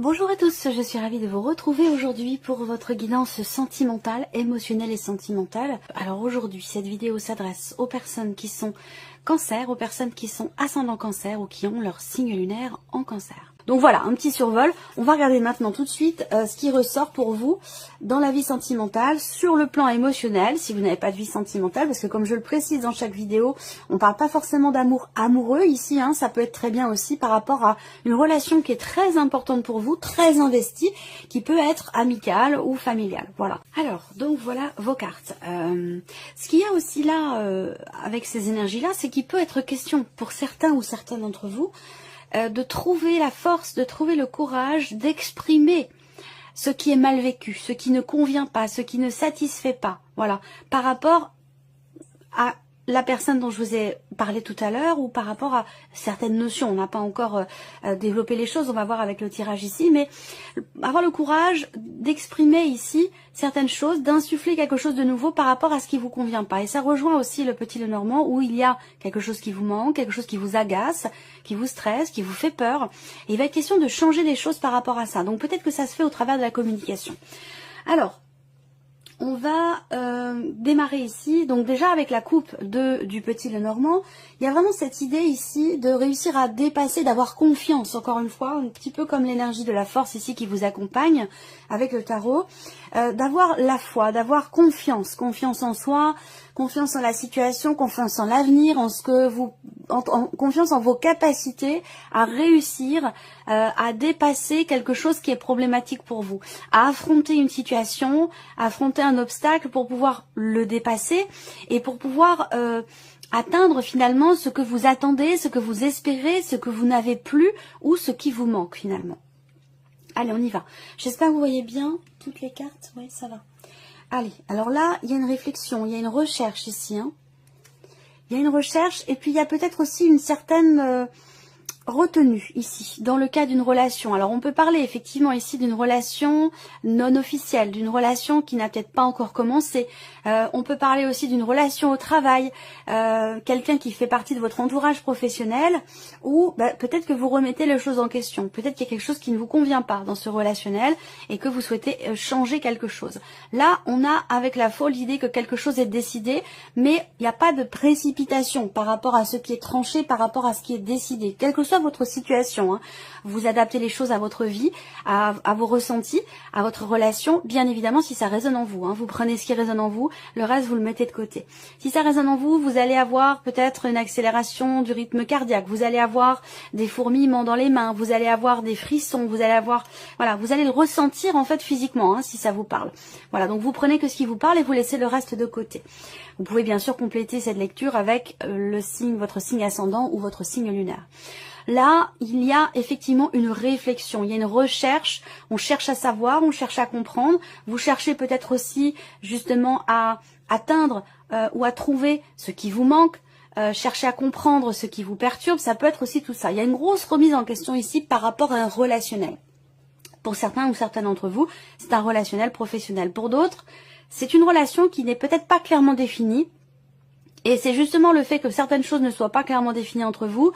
Bonjour à tous, je suis ravie de vous retrouver aujourd'hui pour votre guidance sentimentale, émotionnelle et sentimentale. Alors aujourd'hui, cette vidéo s'adresse aux personnes qui sont cancer, aux personnes qui sont ascendant cancer ou qui ont leur signe lunaire en cancer. Donc voilà, un petit survol. On va regarder maintenant tout de suite ce qui ressort pour vous dans la vie sentimentale, sur le plan émotionnel, si vous n'avez pas de vie sentimentale, parce que comme je le précise dans chaque vidéo, on ne parle pas forcément d'amour amoureux ici, hein, ça peut être très bien aussi par rapport à une relation qui est très importante pour vous, très investie, qui peut être amicale ou familiale. Voilà. Alors, donc voilà vos cartes. Ce qu'il y a aussi là, avec ces énergies-là, c'est qu'il peut être question pour certains ou certaines d'entre vous, de trouver la force, de trouver le courage d'exprimer ce qui est mal vécu, ce qui ne convient pas, ce qui ne satisfait pas, voilà, par rapport à la personne dont je vous ai parlé tout à l'heure ou par rapport à certaines notions. On n'a pas encore développé les choses, on va voir avec le tirage ici, mais avoir le courage d'exprimer ici certaines choses, d'insuffler quelque chose de nouveau par rapport à ce qui vous convient pas. Et ça rejoint aussi le petit Lenormand où il y a quelque chose qui vous manque, quelque chose qui vous agace, qui vous stresse, qui vous fait peur. Et il va être question de changer les choses par rapport à ça. Donc peut-être que ça se fait au travers de la communication. Alors, on va démarrer ici, donc déjà avec la coupe du petit Lenormand, il y a vraiment cette idée ici de réussir à dépasser, d'avoir confiance, encore une fois, un petit peu comme l'énergie de la force ici qui vous accompagne avec le tarot, d'avoir la foi, d'avoir confiance, confiance en soi, confiance en la situation, confiance en l'avenir, en ce que vous, confiance en vos capacités à réussir à dépasser quelque chose qui est problématique pour vous, à affronter une situation, à affronter un obstacle pour pouvoir le dépasser et pour pouvoir atteindre finalement ce que vous attendez, ce que vous espérez, ce que vous n'avez plus ou ce qui vous manque finalement. Allez, on y va. J'espère que vous voyez bien toutes les cartes. Oui, ça va. Allez, alors là, il y a une réflexion, il y a une recherche ici. Hein. Il y a une recherche et puis il y a peut-être aussi une certaine retenue ici, dans le cas d'une relation. Alors on peut parler effectivement ici d'une relation non officielle, d'une relation qui n'a peut-être pas encore commencé. On peut parler aussi d'une relation au travail, quelqu'un qui fait partie de votre entourage professionnel, ou peut-être que vous remettez les choses en question. Peut-être qu'il y a quelque chose qui ne vous convient pas dans ce relationnel et que vous souhaitez changer quelque chose. Là, on a avec la faux l'idée que quelque chose est décidé, mais il n'y a pas de précipitation par rapport à ce qui est tranché, par rapport à ce qui est décidé. Quelle que soit votre situation, hein. Vous adaptez les choses à votre vie, à vos ressentis, à votre relation, bien évidemment si ça résonne en vous, hein. Vous prenez ce qui résonne en vous, le reste vous le mettez de côté. Si ça résonne en vous, vous allez avoir peut-être une accélération du rythme cardiaque, vous allez avoir des fourmillements dans les mains, vous allez avoir des frissons, vous allez avoir, voilà, vous allez le ressentir en fait physiquement, hein, si ça vous parle. Voilà, donc vous prenez que ce qui vous parle et vous laissez le reste de côté. Vous pouvez bien sûr compléter cette lecture avec le signe, votre signe ascendant ou votre signe lunaire. Là, il y a effectivement une réflexion, il y a une recherche, on cherche à savoir, on cherche à comprendre, vous cherchez peut-être aussi justement à atteindre ou à trouver ce qui vous manque, chercher à comprendre ce qui vous perturbe, ça peut être aussi tout ça. Il y a une grosse remise en question ici par rapport à un relationnel. Pour certains ou certaines d'entre vous, c'est un relationnel professionnel. Pour d'autres, c'est une relation qui n'est peut-être pas clairement définie. Et c'est justement le fait que certaines choses ne soient pas clairement définies entre vous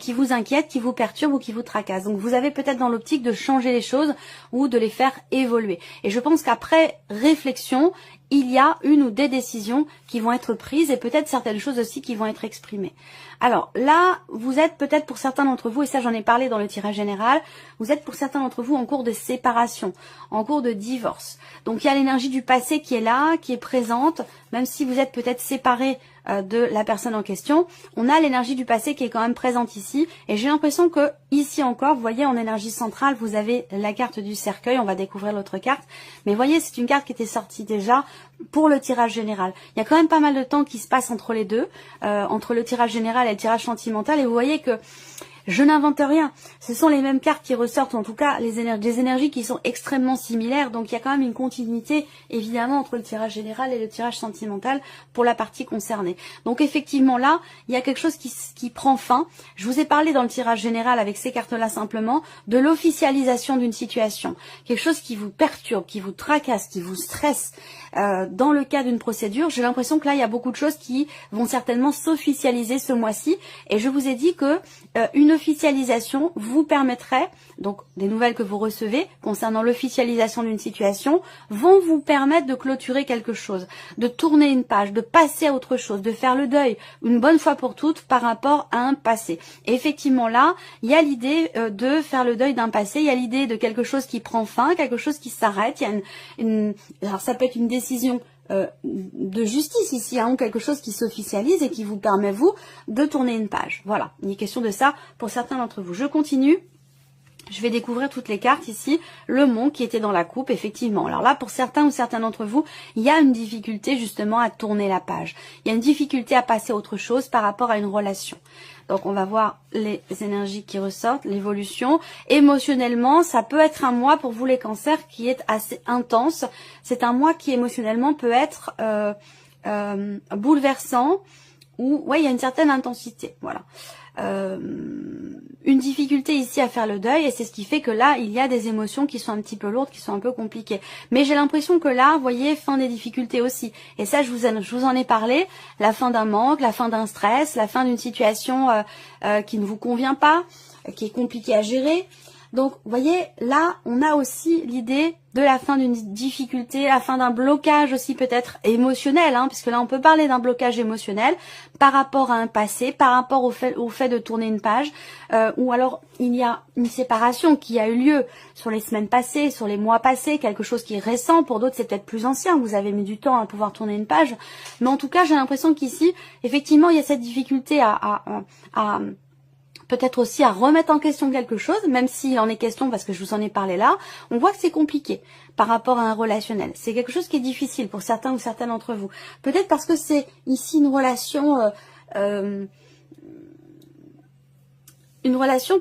qui vous inquiète, qui vous perturbe ou qui vous tracasse. Donc vous avez peut-être dans l'optique de changer les choses ou de les faire évoluer. Et je pense qu'après réflexion, il y a une ou des décisions qui vont être prises et peut-être certaines choses aussi qui vont être exprimées. Alors là, vous êtes peut-être pour certains d'entre vous, et ça j'en ai parlé dans le tirage général, vous êtes pour certains d'entre vous en cours de séparation, en cours de divorce. Donc il y a l'énergie du passé qui est là, qui est présente, même si vous êtes peut-être séparés de la personne en question, on a l'énergie du passé qui est quand même présente ici, et j'ai l'impression que ici encore, vous voyez en énergie centrale, vous avez la carte du cercueil, on va découvrir l'autre carte, mais vous voyez c'est une carte qui était sortie déjà pour le tirage général. Il y a quand même pas mal de temps qui se passe entre les deux, entre le tirage général et le tirage sentimental, et vous voyez que je n'invente rien, ce sont les mêmes cartes qui ressortent, en tout cas des énergies qui sont extrêmement similaires, donc il y a quand même une continuité évidemment entre le tirage général et le tirage sentimental pour la partie concernée. Donc effectivement là, il y a quelque chose qui prend fin. Je vous ai parlé dans le tirage général avec ces cartes-là simplement de l'officialisation d'une situation, quelque chose qui vous perturbe, qui vous tracasse, qui vous stresse. Dans le cas d'une procédure, j'ai l'impression que là il y a beaucoup de choses qui vont certainement s'officialiser ce mois-ci, et je vous ai dit que une officialisation vous permettrait, donc des nouvelles que vous recevez concernant l'officialisation d'une situation, vont vous permettre de clôturer quelque chose, de tourner une page, de passer à autre chose, de faire le deuil une bonne fois pour toutes par rapport à un passé. Et effectivement là, il y a l'idée de faire le deuil d'un passé, il y a l'idée de quelque chose qui prend fin, quelque chose qui s'arrête, il y a alors ça peut être une décision de justice ici, hein, ou quelque chose qui s'officialise et qui vous permet, vous, de tourner une page. Voilà, il est question de ça pour certains d'entre vous. Je continue. Je vais découvrir toutes les cartes ici. Le mont qui était dans la coupe, effectivement. Alors là, pour certains ou certains d'entre vous, il y a une difficulté justement à tourner la page. Il y a une difficulté à passer à autre chose par rapport à une relation. Donc on va voir les énergies qui ressortent, l'évolution. Émotionnellement, ça peut être un mois pour vous les cancers qui est assez intense. C'est un mois qui émotionnellement peut être bouleversant, ou ouais, il y a une certaine intensité. Voilà. Une difficulté ici à faire le deuil, et c'est ce qui fait que là il y a des émotions qui sont un petit peu lourdes, qui sont un peu compliquées, mais j'ai l'impression que là, vous voyez, fin des difficultés aussi, et ça je vous en ai parlé, la fin d'un manque, la fin d'un stress, la fin d'une situation qui ne vous convient pas, qui est compliquée à gérer. Donc, vous voyez, là, on a aussi l'idée de la fin d'une difficulté, la fin d'un blocage aussi peut-être émotionnel, hein, puisque là, on peut parler d'un blocage émotionnel par rapport à un passé, par rapport au fait de tourner une page, ou alors il y a une séparation qui a eu lieu sur les semaines passées, sur les mois passés, quelque chose qui est récent, pour d'autres c'est peut-être plus ancien, vous avez mis du temps à pouvoir tourner une page, mais en tout cas, j'ai l'impression qu'ici, effectivement, il y a cette difficulté à peut-être aussi à remettre en question quelque chose, même s'il en est question, parce que je vous en ai parlé là, on voit que c'est compliqué par rapport à un relationnel. C'est quelque chose qui est difficile pour certains ou certaines d'entre vous. Peut-être parce que c'est ici une relation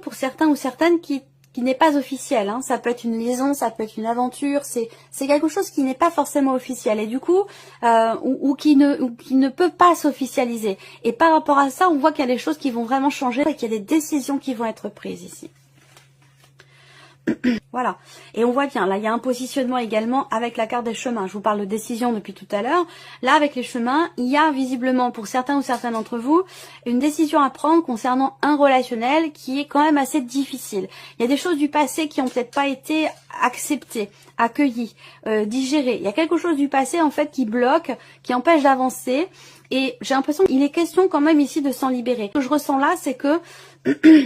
pour certains ou certaines qui n'est pas officielle, hein. Ça peut être une liaison, ça peut être une aventure, c'est quelque chose qui n'est pas forcément officiel, et du coup, ou qui ne peut pas s'officialiser. Et par rapport à ça, on voit qu'il y a des choses qui vont vraiment changer et qu'il y a des décisions qui vont être prises ici. Voilà, et on voit bien, là il y a un positionnement également avec la carte des chemins. Je vous parle de décision depuis tout à l'heure. Là avec les chemins, il y a visiblement pour certains ou certaines d'entre vous une décision à prendre concernant un relationnel qui est quand même assez difficile. Il y a des choses du passé qui n'ont peut-être pas été acceptées, accueillies, digérées. Il y a quelque chose du passé en fait qui bloque, qui empêche d'avancer, et j'ai l'impression qu'il est question quand même ici de s'en libérer. Ce que je ressens là, c'est que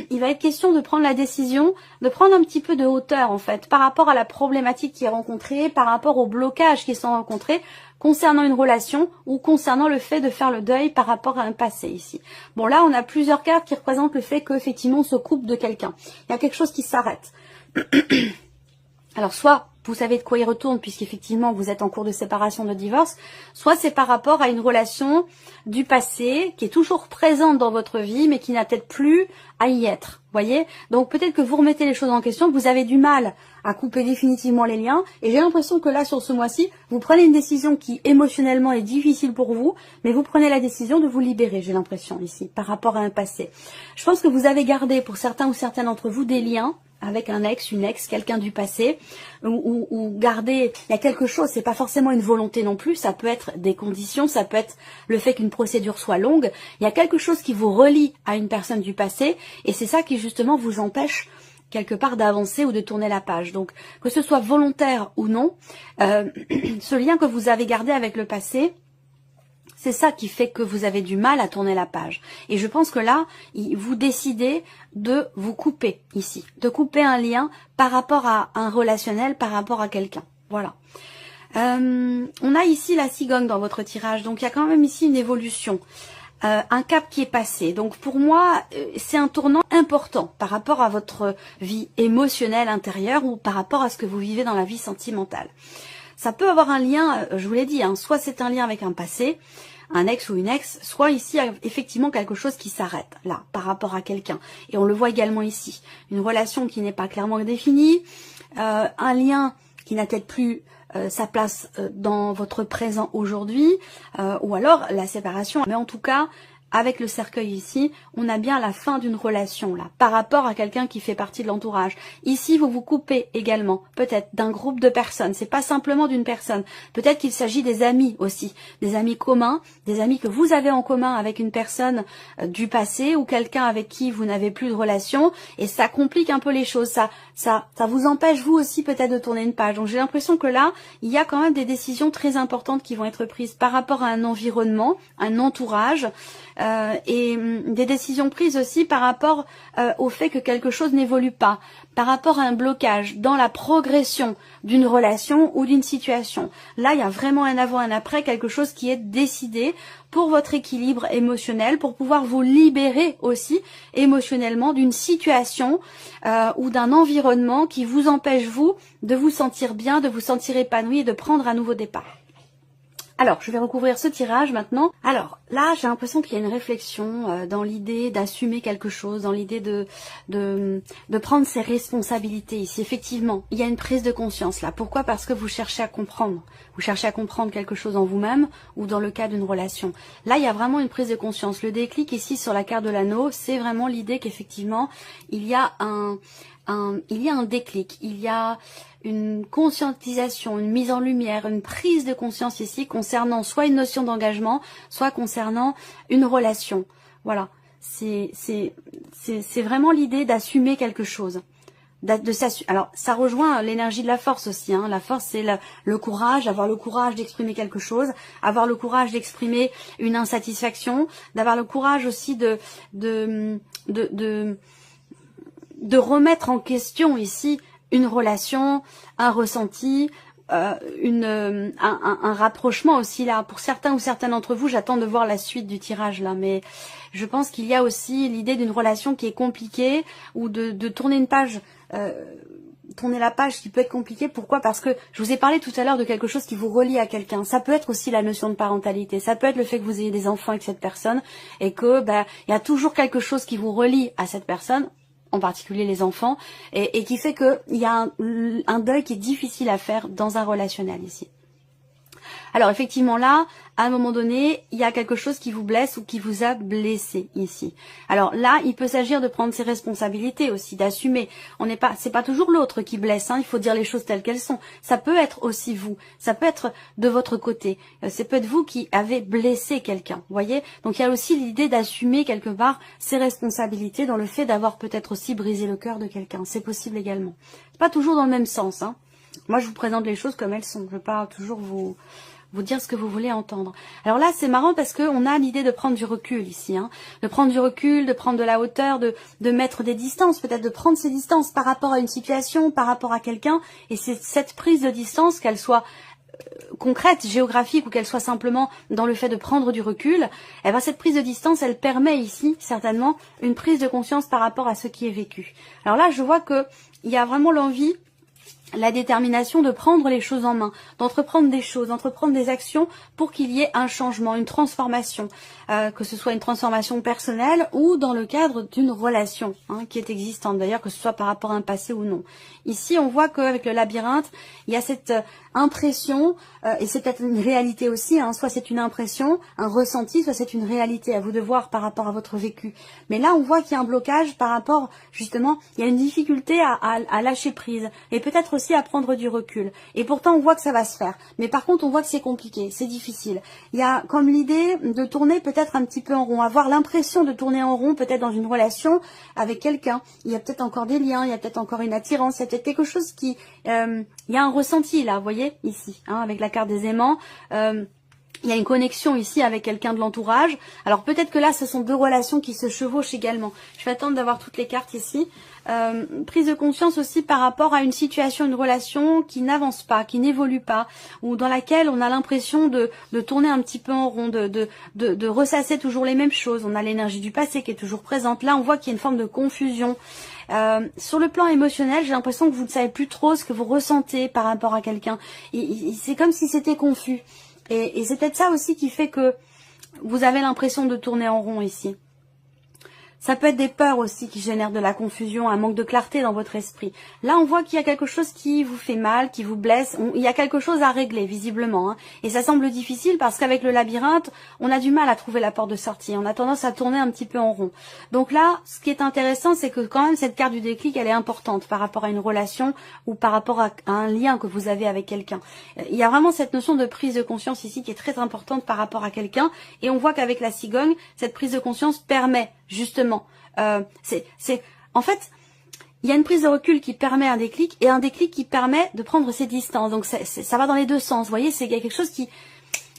il va être question de prendre la décision, de prendre un petit peu de hauteur en fait, par rapport à la problématique qui est rencontrée, par rapport aux blocages qui sont rencontrés concernant une relation ou concernant le fait de faire le deuil par rapport à un passé ici. Bon là, on a plusieurs cartes qui représentent le fait qu'effectivement on se coupe de quelqu'un. Il y a quelque chose qui s'arrête. Alors soit vous savez de quoi il retourne puisqu'effectivement vous êtes en cours de séparation, de divorce, soit c'est par rapport à une relation du passé qui est toujours présente dans votre vie mais qui n'a peut-être plus à y être, voyez. Donc peut-être que vous remettez les choses en question, vous avez du mal à couper définitivement les liens, et j'ai l'impression que là sur ce mois-ci, vous prenez une décision qui émotionnellement est difficile pour vous, mais vous prenez la décision de vous libérer, j'ai l'impression ici, par rapport à un passé. Je pense que vous avez gardé pour certains ou certaines d'entre vous des liens avec un ex, une ex, quelqu'un du passé, ou garder, il y a quelque chose, c'est pas forcément une volonté non plus, ça peut être des conditions, ça peut être le fait qu'une procédure soit longue, il y a quelque chose qui vous relie à une personne du passé, et c'est ça qui justement vous empêche quelque part d'avancer ou de tourner la page. Donc que ce soit volontaire ou non, ce lien que vous avez gardé avec le passé, c'est ça qui fait que vous avez du mal à tourner la page. Et je pense que là, vous décidez de vous couper ici, de couper un lien par rapport à un relationnel, par rapport à quelqu'un. Voilà. On a ici la cigogne dans votre tirage, donc il y a quand même ici une évolution. Un cap qui est passé. Donc pour moi, c'est un tournant important par rapport à votre vie émotionnelle intérieure ou par rapport à ce que vous vivez dans la vie sentimentale. Ça peut avoir un lien, je vous l'ai dit, hein, soit c'est un lien avec un passé, un ex ou une ex, soit ici effectivement quelque chose qui s'arrête là par rapport à quelqu'un. Et on le voit également ici, une relation qui n'est pas clairement définie, un lien qui n'a peut-être plus sa place dans votre présent aujourd'hui, ou alors la séparation. Mais en tout cas, avec le cercueil ici, on a bien la fin d'une relation là, par rapport à quelqu'un qui fait partie de l'entourage. Ici, vous vous coupez également, peut-être d'un groupe de personnes. C'est pas simplement d'une personne. Peut-être qu'il s'agit des amis aussi, des amis communs, des amis que vous avez en commun avec une personne du passé ou quelqu'un avec qui vous n'avez plus de relation, et ça complique un peu les choses. Ça vous empêche vous aussi peut-être de tourner une page. Donc j'ai l'impression que là, il y a quand même des décisions très importantes qui vont être prises par rapport à un environnement, un entourage. Et des décisions prises aussi par rapport au fait que quelque chose n'évolue pas, par rapport à un blocage dans la progression d'une relation ou d'une situation. Là, il y a vraiment un avant, un après, quelque chose qui est décidé pour votre équilibre émotionnel, pour pouvoir vous libérer aussi émotionnellement d'une situation ou d'un environnement qui vous empêche, vous, de vous sentir bien, de vous sentir épanoui et de prendre un nouveau départ. Alors, je vais recouvrir ce tirage maintenant. Alors, là, j'ai l'impression qu'il y a une réflexion dans l'idée d'assumer quelque chose, dans l'idée de prendre ses responsabilités ici. Effectivement, il y a une prise de conscience là. Pourquoi? Parce que vous cherchez à comprendre. Vous cherchez à comprendre quelque chose en vous-même ou dans le cas d'une relation. Là, il y a vraiment une prise de conscience. Le déclic ici sur la carte de l'anneau, c'est vraiment l'idée qu'effectivement, il y a un déclic, il y a une conscientisation, une mise en lumière, une prise de conscience ici concernant soit une notion d'engagement, soit concernant une relation. Voilà, c'est vraiment l'idée d'assumer quelque chose. Alors, ça rejoint l'énergie de la force aussi. Hein. La force, c'est le courage, avoir le courage d'exprimer quelque chose, avoir le courage d'exprimer une insatisfaction, d'avoir le courage aussi de remettre en question ici une relation, un ressenti, un rapprochement aussi là. Pour certains ou certaines d'entre vous, j'attends de voir la suite du tirage là, mais je pense qu'il y a aussi l'idée d'une relation qui est compliquée ou de tourner une page, tourner la page qui peut être compliquée. Pourquoi? Parce que je vous ai parlé tout à l'heure de quelque chose qui vous relie à quelqu'un. Ça peut être aussi la notion de parentalité, ça peut être le fait que vous ayez des enfants avec cette personne et que il y a toujours quelque chose qui vous relie à cette personne, en particulier les enfants, et qui fait qu'il y a un deuil qui est difficile à faire dans un relationnel ici. Alors effectivement là, à un moment donné, il y a quelque chose qui vous blesse ou qui vous a blessé ici. Alors là, il peut s'agir de prendre ses responsabilités aussi, d'assumer. C'est pas toujours l'autre qui blesse, hein, il faut dire les choses telles qu'elles sont. Ça peut être aussi vous, ça peut être de votre côté. C'est peut-être vous qui avez blessé quelqu'un, voyez. Donc il y a aussi l'idée d'assumer quelque part ses responsabilités dans le fait d'avoir peut-être aussi brisé le cœur de quelqu'un. C'est possible également. C'est pas toujours dans le même sens, hein. Moi, je vous présente les choses comme elles sont. Je ne veux pas toujours vous dire ce que vous voulez entendre. Alors là, c'est marrant parce qu'on a l'idée de prendre du recul ici. Hein. De prendre du recul, de prendre de la hauteur, de mettre des distances, peut-être de prendre ces distances par rapport à une situation, par rapport à quelqu'un. Et c'est cette prise de distance, qu'elle soit concrète, géographique ou qu'elle soit simplement dans le fait de prendre du recul, eh ben cette prise de distance, elle permet ici certainement une prise de conscience par rapport à ce qui est vécu. Alors là, je vois que il y a vraiment l'envie, la détermination de prendre les choses en main, d'entreprendre des choses, d'entreprendre des actions pour qu'il y ait un changement, une transformation, que ce soit une transformation personnelle ou dans le cadre d'une relation qui est existante, d'ailleurs que ce soit par rapport à un passé ou non. Ici, on voit qu'avec le labyrinthe, il y a cette impression, et c'est peut-être une réalité aussi, soit c'est une impression, un ressenti, soit c'est une réalité, à vous de voir par rapport à votre vécu. Mais là, on voit qu'il y a un blocage par rapport, justement, il y a une difficulté à lâcher prise, et peut-être aussi à prendre du recul. Et pourtant, on voit que ça va se faire. Mais par contre, on voit que c'est compliqué, c'est difficile. Il y a comme l'idée de tourner peut-être un petit peu en rond, avoir l'impression de tourner en rond, peut-être dans une relation avec quelqu'un. Il y a peut-être encore des liens, il y a peut-être encore une attirance, il y a peut-être quelque chose qui... il y a un ressenti là, vous voyez, ici, avec la carte des aimants. Il y a une connexion ici avec quelqu'un de l'entourage. Alors peut-être que là, ce sont deux relations qui se chevauchent également. Je vais attendre d'avoir toutes les cartes ici. Prise de conscience aussi par rapport à une situation, une relation qui n'avance pas, qui n'évolue pas, ou dans laquelle on a l'impression de tourner un petit peu en rond, de ressasser toujours les mêmes choses. On a l'énergie du passé qui est toujours présente. Là, on voit qu'il y a une forme de confusion. Sur le plan émotionnel, j'ai l'impression que vous ne savez plus trop ce que vous ressentez par rapport à quelqu'un. C'est comme si c'était confus. Et c'est peut-être ça aussi qui fait que vous avez l'impression de tourner en rond ici. Ça peut être des peurs aussi qui génèrent de la confusion, un manque de clarté dans votre esprit. Là, on voit qu'il y a quelque chose qui vous fait mal, qui vous blesse. Il y a quelque chose à régler, visiblement. Hein. Et ça semble difficile parce qu'avec le labyrinthe, on a du mal à trouver la porte de sortie. On a tendance à tourner un petit peu en rond. Donc là, ce qui est intéressant, c'est que quand même, cette carte du déclic, elle est importante par rapport à une relation ou par rapport à un lien que vous avez avec quelqu'un. Il y a vraiment cette notion de prise de conscience ici qui est très importante par rapport à quelqu'un. Et on voit qu'avec la cigogne, cette prise de conscience permet justement, en fait, il y a une prise de recul qui permet un déclic et un déclic qui permet de prendre ses distances. Donc ça va dans les deux sens. Vous voyez, il y a quelque chose il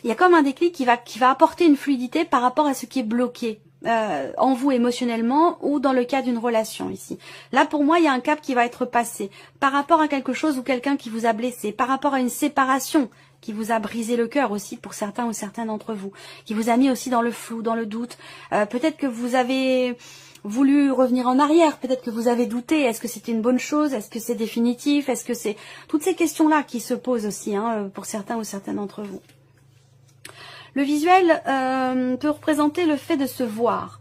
y a comme un déclic qui va apporter une fluidité par rapport à ce qui est bloqué en vous émotionnellement ou dans le cas d'une relation ici. Là, pour moi, il y a un cap qui va être passé par rapport à quelque chose ou quelqu'un qui vous a blessé, par rapport à une séparation qui vous a brisé le cœur aussi pour certains ou certaines d'entre vous, qui vous a mis aussi dans le flou, dans le doute. Peut-être que vous avez voulu revenir en arrière, peut-être que vous avez douté, est-ce que c'était une bonne chose, est-ce que c'est définitif, est-ce que c'est... Toutes ces questions-là qui se posent aussi pour certains ou certaines d'entre vous. Le visuel peut représenter le fait de se voir,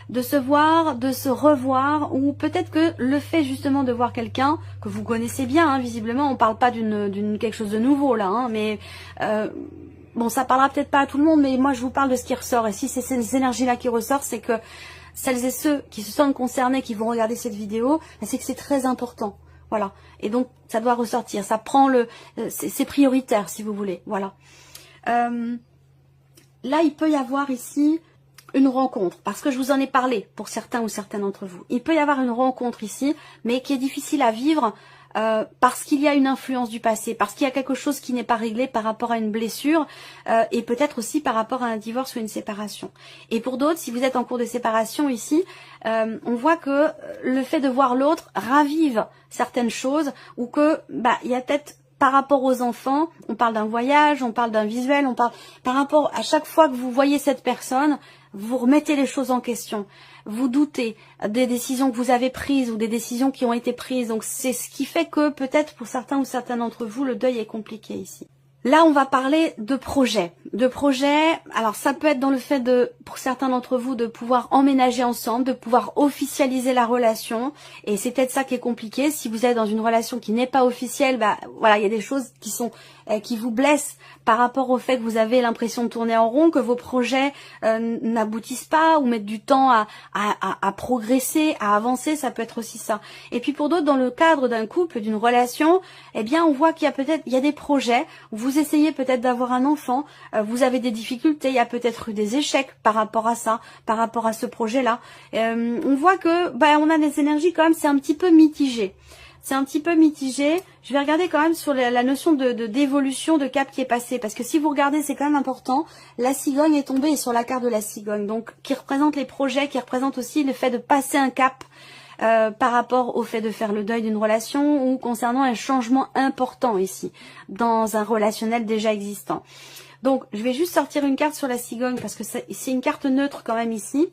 de se revoir, ou peut-être que le fait justement de voir quelqu'un que vous connaissez bien, visiblement, on parle pas d'une quelque chose de nouveau là, mais bon, ça parlera peut-être pas à tout le monde, mais moi je vous parle de ce qui ressort, et si c'est ces énergies-là qui ressortent, c'est que celles et ceux qui se sentent concernés, qui vont regarder cette vidéo, c'est que c'est très important, voilà, et donc ça doit ressortir, ça prend c'est prioritaire si vous voulez, voilà. Là, il peut y avoir ici une rencontre, parce que je vous en ai parlé pour certains ou certaines d'entre vous. Il peut y avoir une rencontre ici, mais qui est difficile à vivre parce qu'il y a une influence du passé, parce qu'il y a quelque chose qui n'est pas réglé par rapport à une blessure et peut-être aussi par rapport à un divorce ou une séparation. Et pour d'autres, si vous êtes en cours de séparation ici, on voit que le fait de voir l'autre ravive certaines choses ou que il y a peut-être... Par rapport aux enfants, on parle d'un voyage, on parle d'un visuel, on parle par rapport à chaque fois que vous voyez cette personne, vous remettez les choses en question, vous doutez des décisions que vous avez prises ou des décisions qui ont été prises. Donc c'est ce qui fait que peut-être pour certains ou certaines d'entre vous, le deuil est compliqué ici. Là, on va parler de projets. Alors ça peut être dans le fait pour certains d'entre vous, de pouvoir emménager ensemble, de pouvoir officialiser la relation. Et c'est peut-être ça qui est compliqué. Si vous êtes dans une relation qui n'est pas officielle, voilà, il y a des choses qui vous blessent par rapport au fait que vous avez l'impression de tourner en rond, que vos projets n'aboutissent pas ou mettent du temps à progresser, à avancer. Ça peut être aussi ça. Et puis pour d'autres, dans le cadre d'un couple, d'une relation, eh bien, on voit qu'il y a des projets où vous essayez peut-être d'avoir un enfant, vous avez des difficultés, il y a peut-être eu des échecs par rapport à ça, par rapport à ce projet-là. On voit que on a des énergies quand même, c'est un petit peu mitigé. C'est un petit peu mitigé. Je vais regarder quand même sur la notion d'évolution de cap qui est passé. Parce que si vous regardez, c'est quand même important. La cigogne est tombée sur la carte de la cigogne. Donc, qui représente les projets, qui représente aussi le fait de passer un cap par rapport au fait de faire le deuil d'une relation ou concernant un changement important ici, dans un relationnel déjà existant. Donc, je vais juste sortir une carte sur la cigogne parce que c'est une carte neutre quand même ici.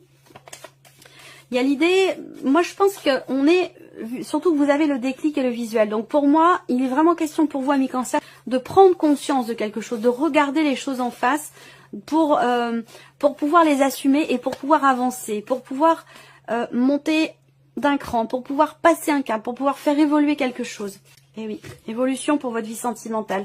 Il y a l'idée, moi je pense qu'on est, surtout que vous avez le déclic et le visuel. Donc pour moi, il est vraiment question pour vous, amis cancer, de prendre conscience de quelque chose, de regarder les choses en face pour pouvoir les assumer et pour pouvoir avancer, pour pouvoir monter d'un cran, pour pouvoir passer un cap, pour pouvoir faire évoluer quelque chose. Et oui, évolution pour votre vie sentimentale.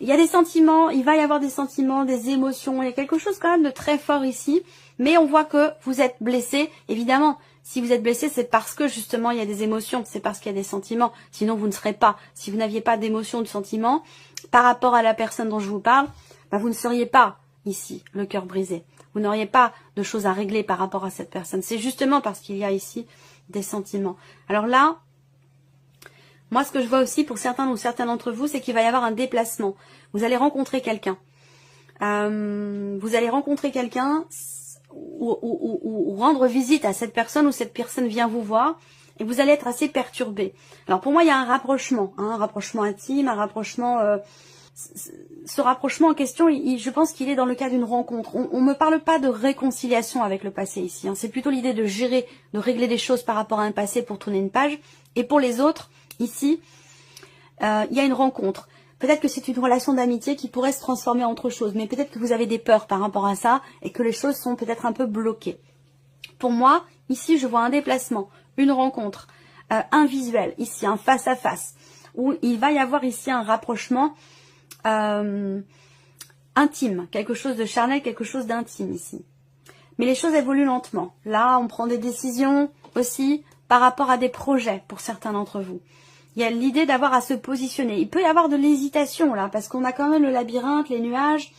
Il y a des sentiments, il va y avoir des sentiments, des émotions, il y a quelque chose quand même de très fort ici. Mais on voit que vous êtes blessé. Évidemment, si vous êtes blessé, c'est parce que justement il y a des émotions, c'est parce qu'il y a des sentiments. Sinon, vous ne serez pas. Si vous n'aviez pas d'émotions, de sentiments, par rapport à la personne dont je vous parle, vous ne seriez pas ici, le cœur brisé. Vous n'auriez pas de choses à régler par rapport à cette personne. C'est justement parce qu'il y a ici des sentiments. Alors là, moi ce que je vois aussi pour certains ou certaines d'entre vous, c'est qu'il va y avoir un déplacement. Vous allez rencontrer quelqu'un. Vous allez rencontrer quelqu'un ou rendre visite à cette personne ou cette personne vient vous voir et vous allez être assez perturbé. Alors pour moi, il y a un rapprochement intime, un rapprochement... ce rapprochement en question, je pense qu'il est dans le cas d'une rencontre. On ne me parle pas de réconciliation avec le passé ici. C'est plutôt l'idée de gérer, de régler des choses par rapport à un passé pour tourner une page. Et pour les autres, ici, il y a une rencontre. Peut-être que c'est une relation d'amitié qui pourrait se transformer en autre chose. Mais peut-être que vous avez des peurs par rapport à ça et que les choses sont peut-être un peu bloquées. Pour moi, ici, je vois un déplacement, une rencontre, un visuel, ici, un face-à-face, où il va y avoir ici un rapprochement intime, quelque chose de charnel, quelque chose d'intime ici. Mais les choses évoluent lentement. Là, on prend des décisions aussi par rapport à des projets pour certains d'entre vous. Il y a l'idée d'avoir à se positionner. Il peut y avoir de l'hésitation là, parce qu'on a quand même le labyrinthe, les nuages.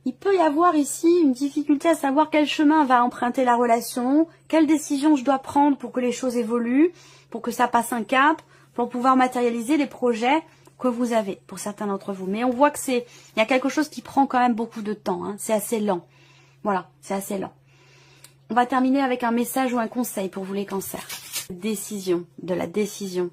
Il peut y avoir ici une difficulté à savoir quel chemin va emprunter la relation, quelle décision je dois prendre pour que les choses évoluent, pour que ça passe un cap, pour pouvoir matérialiser les projets que vous avez pour certains d'entre vous. Mais on voit que il y a quelque chose qui prend quand même beaucoup de temps. Hein. C'est assez lent. Voilà, c'est assez lent. On va terminer avec un message ou un conseil pour vous les cancers. Décision, de la décision.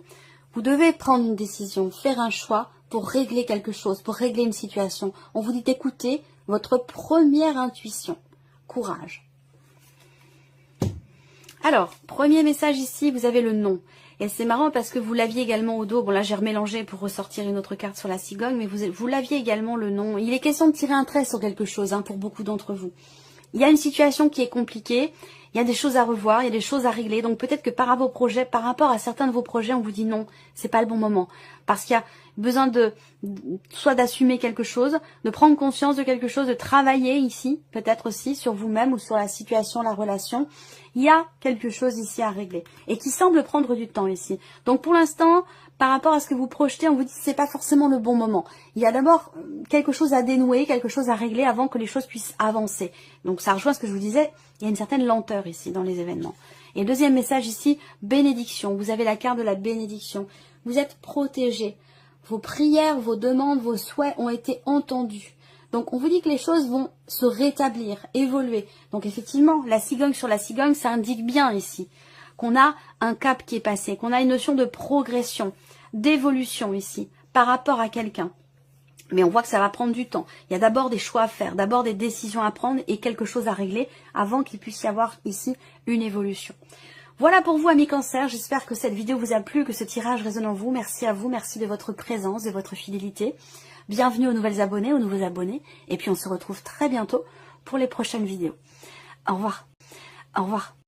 Vous devez prendre une décision, faire un choix pour régler quelque chose, pour régler une situation. On vous dit d'écouter votre première intuition. Courage. Alors, premier message ici, vous avez le non. Et c'est marrant parce que vous l'aviez également au dos. Bon là j'ai remélangé pour ressortir une autre carte sur la cigogne, mais vous l'aviez également le non. Il est question de tirer un trait sur quelque chose pour beaucoup d'entre vous. Il y a une situation qui est compliquée, il y a des choses à revoir, il y a des choses à régler. Donc peut-être que par rapport à certains de vos projets, on vous dit non, c'est pas le bon moment. Parce qu'il y a besoin soit d'assumer quelque chose, de prendre conscience de quelque chose, de travailler ici, peut-être aussi sur vous-même ou sur la situation, la relation. Il y a quelque chose ici à régler et qui semble prendre du temps ici. Donc pour l'instant, par rapport à ce que vous projetez, on vous dit que c'est pas forcément le bon moment. Il y a d'abord quelque chose à dénouer, quelque chose à régler avant que les choses puissent avancer. Donc ça rejoint ce que je vous disais, il y a une certaine lenteur ici dans les événements. Et le deuxième message ici, bénédiction. Vous avez la carte de la bénédiction. Vous êtes protégés. Vos prières, vos demandes, vos souhaits ont été entendus. Donc on vous dit que les choses vont se rétablir, évoluer. Donc effectivement, la cigogne sur la cigogne, ça indique bien ici qu'on a un cap qui est passé, qu'on a une notion de progression, d'évolution ici, par rapport à quelqu'un. Mais on voit que ça va prendre du temps. Il y a d'abord des choix à faire, d'abord des décisions à prendre et quelque chose à régler avant qu'il puisse y avoir ici une évolution. Voilà pour vous, amis Cancer. J'espère que cette vidéo vous a plu, que ce tirage résonne en vous. Merci à vous, merci de votre présence, de votre fidélité. Bienvenue aux nouvelles abonnés, aux nouveaux abonnés. Et puis on se retrouve très bientôt pour les prochaines vidéos. Au revoir. Au revoir.